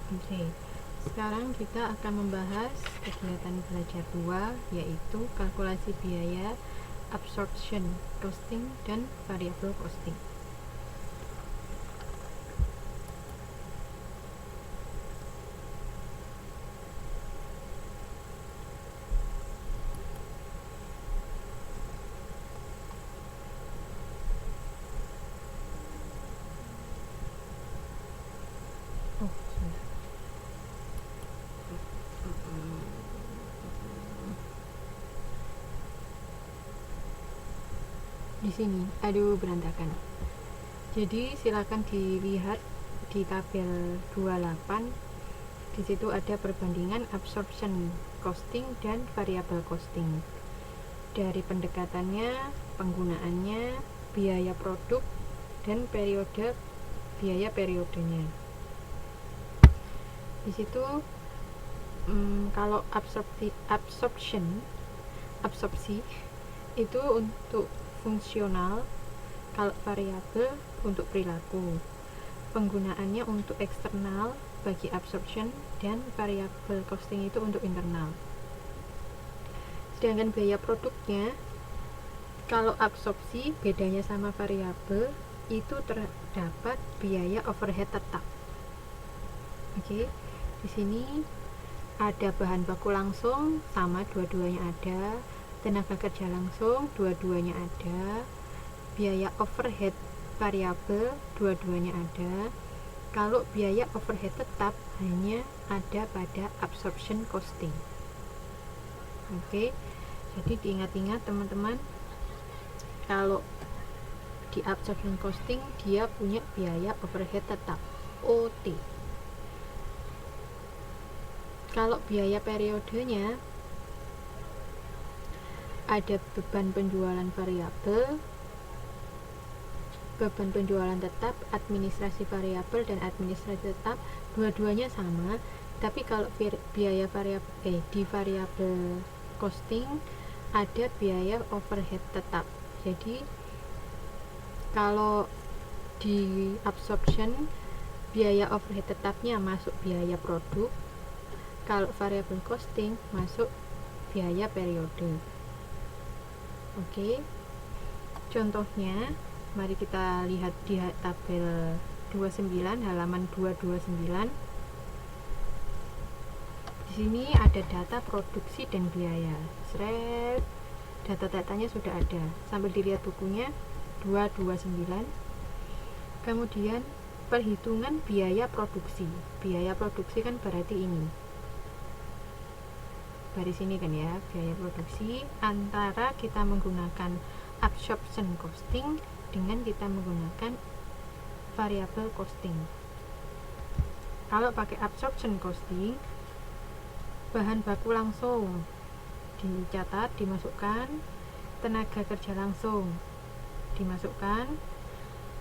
Oke, sekarang kita akan membahas kegiatan belajar 2, yaitu kalkulasi biaya, absorption costing, dan variable costing. Di sini, aduh berantakan. Jadi silakan dilihat di tabel 28. Di situ ada perbandingan absorption costing dan variable costing. Dari pendekatannya, penggunaannya, biaya produk, dan periode biaya periodenya. Di situ kalau absorpsi itu untuk fungsional, kalau variabel untuk perilaku. Penggunaannya untuk eksternal bagi absorption, dan variable costing itu untuk internal. Sedangkan biaya produknya, kalau absorpsi bedanya sama variabel itu terdapat biaya overhead tetap. Oke, di sini ada bahan baku langsung, sama dua-duanya ada. Tenaga kerja langsung, dua-duanya ada. Biaya overhead variabel, dua-duanya ada. Kalau biaya overhead tetap hanya ada pada absorption costing. Oke, jadi diingat-ingat teman-teman, kalau di absorption costing dia punya biaya overhead tetap, OT. Kalau biaya periodenya ada beban penjualan variabel, beban penjualan tetap, administrasi variabel dan administrasi tetap, dua-duanya sama. Tapi kalau biaya variabel di variable costing ada biaya overhead tetap. Jadi kalau di absorption biaya overhead tetapnya masuk biaya produk, kalau variable costing masuk biaya periode. Oke, contohnya mari kita lihat di tabel 29, halaman 229. Di sini ada data produksi dan biaya. Data-datanya sudah ada. Sambil dilihat bukunya 229. Kemudian perhitungan biaya produksi. Biaya produksi kan berarti ini. Garis ini kan ya, biaya produksi, antara kita menggunakan absorption costing dengan kita menggunakan variable costing. Kalau pakai absorption costing, bahan baku langsung dicatat, dimasukkan, tenaga kerja langsung dimasukkan,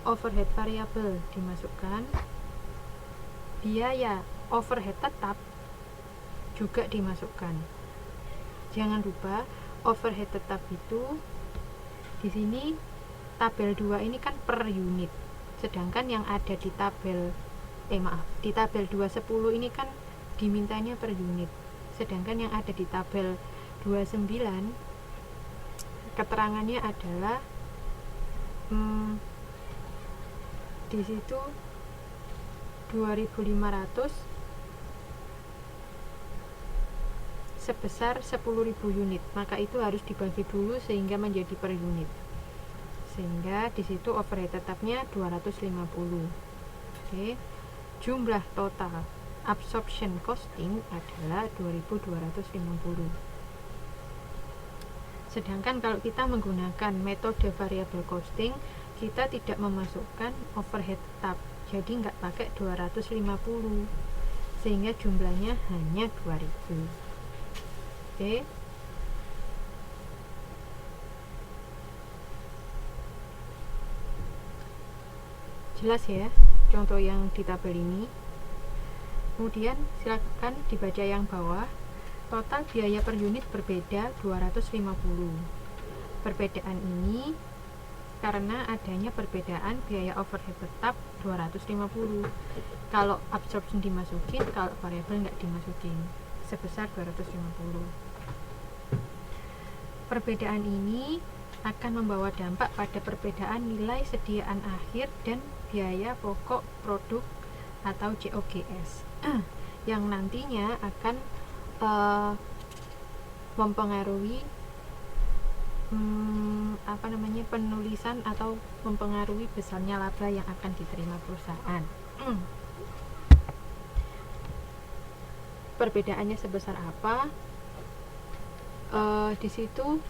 overhead variable dimasukkan, biaya overhead tetap juga dimasukkan. Jangan lupa overhead tetap itu di sini tabel 2 ini kan per unit. Sedangkan yang ada di tabel di tabel 210 ini kan dimintanya per unit. Sedangkan yang ada di tabel 29 keterangannya adalah di situ 2.500 sebesar 10.000 unit, maka itu harus dibagi dulu sehingga menjadi per unit, sehingga di situ overhead tetapnya 250. Oke, jumlah total absorption costing adalah 2.250. Sedangkan kalau kita menggunakan metode variable costing, kita tidak memasukkan overhead tetap, jadi nggak pakai 250, sehingga jumlahnya hanya 2.000. Oke. Jelas ya contoh yang di tabel ini. Kemudian silakan dibaca yang bawah. Total biaya per unit berbeda 250. Perbedaan ini karena adanya perbedaan biaya overhead tetap 250. Kalau absorption dimasukin, kalau variabel nggak dimasukin, sebesar 250. Perbedaan ini akan membawa dampak pada perbedaan nilai sediaan akhir dan biaya pokok produk atau JOGS yang nantinya akan mempengaruhi penulisan atau mempengaruhi besarnya laba yang akan diterima perusahaan. Perbedaannya sebesar apa? Di situ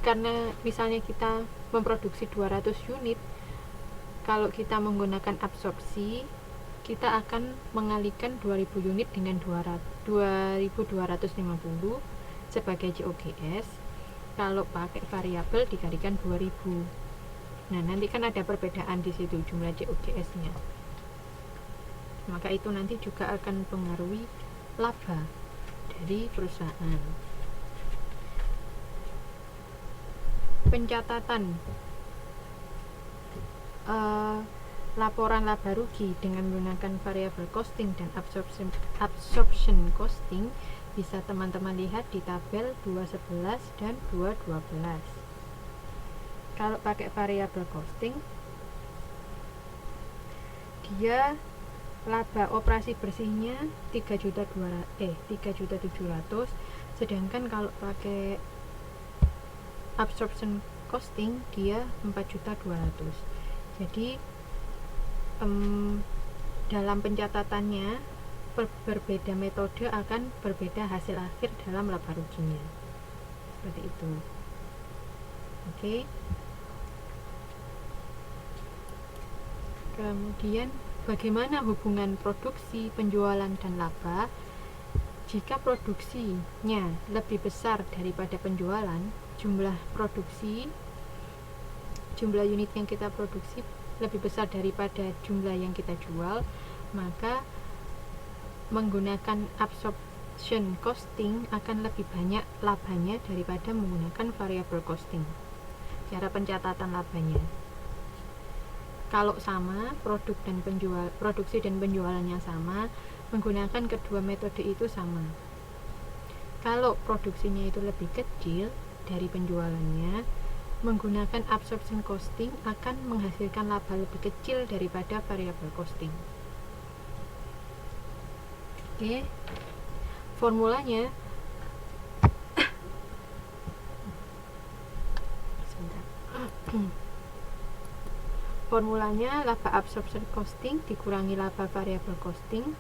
karena misalnya kita memproduksi 200 unit, kalau kita menggunakan absorpsi, kita akan mengalihkan 2000 unit dengan 2250 sebagai JOGS. Kalau pakai variabel dikalikan 2000. Nah, nanti kan ada perbedaan di situ jumlah JOGS-nya. Maka itu nanti juga akan mempengaruhi laba dari perusahaan. Pencatatan laporan laba rugi dengan menggunakan variable costing dan absorption costing bisa teman-teman lihat di tabel 211 dan 212. Kalau pakai variable costing, dia laba operasi bersihnya 3.700.000, sedangkan kalau pakai absorption costing dia 4.200.000. Jadi dalam pencatatannya berbeda metode akan berbeda hasil akhir dalam laba ruginya. Seperti itu. Oke. Kemudian bagaimana hubungan produksi, penjualan, dan laba? Jika produksinya lebih besar daripada penjualan, jumlah unit yang kita produksi lebih besar daripada jumlah yang kita jual, maka menggunakan absorption costing akan lebih banyak labanya daripada menggunakan variable costing. Cara pencatatan labanya, kalau sama produksi dan penjualannya sama, menggunakan kedua metode itu sama. Kalau produksinya itu lebih kecil dari penjualannya, menggunakan absorption costing akan menghasilkan laba lebih kecil daripada variable costing. Oke. Formulanya Formulanya laba absorption costing dikurangi laba variable costing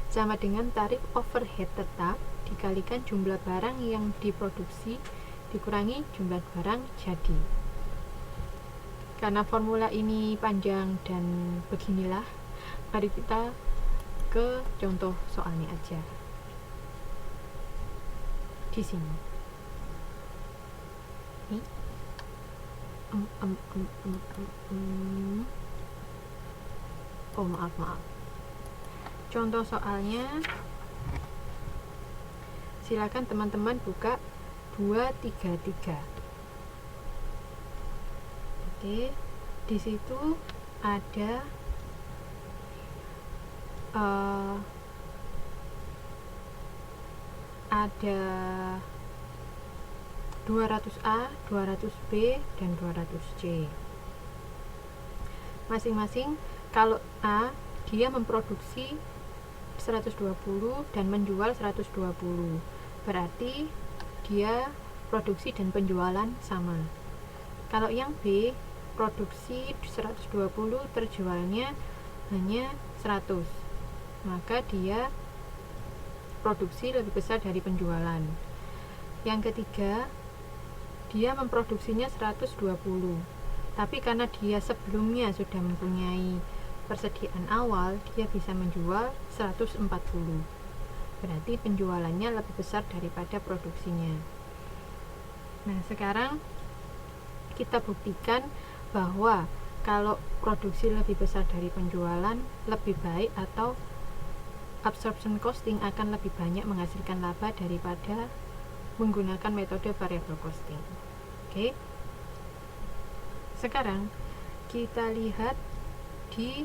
sama dengan tarif overhead tetap dikalikan jumlah barang yang diproduksi dikurangi jumlah barang jadi. Karena formula ini panjang dan beginilah, mari kita ke contoh soalnya aja. Di sini. Oh maaf. Contoh soalnya, silakan teman-teman buka 233. Oke, di situ ada 200A, 200B, dan 200C. Masing-masing kalau A dia memproduksi 120 dan menjual 120. Berarti dia produksi dan penjualan sama. Kalau yang B produksi 120, terjualnya hanya 100. Maka dia produksi lebih besar dari penjualan. Yang ketiga, dia memproduksinya 120. Tapi karena dia sebelumnya sudah mempunyai persediaan awal, dia bisa menjual 140. Berarti penjualannya lebih besar daripada produksinya. Nah, sekarang kita buktikan bahwa kalau produksi lebih besar dari penjualan lebih baik atau absorption costing akan lebih banyak menghasilkan laba daripada menggunakan metode variable costing. Oke. Sekarang kita lihat di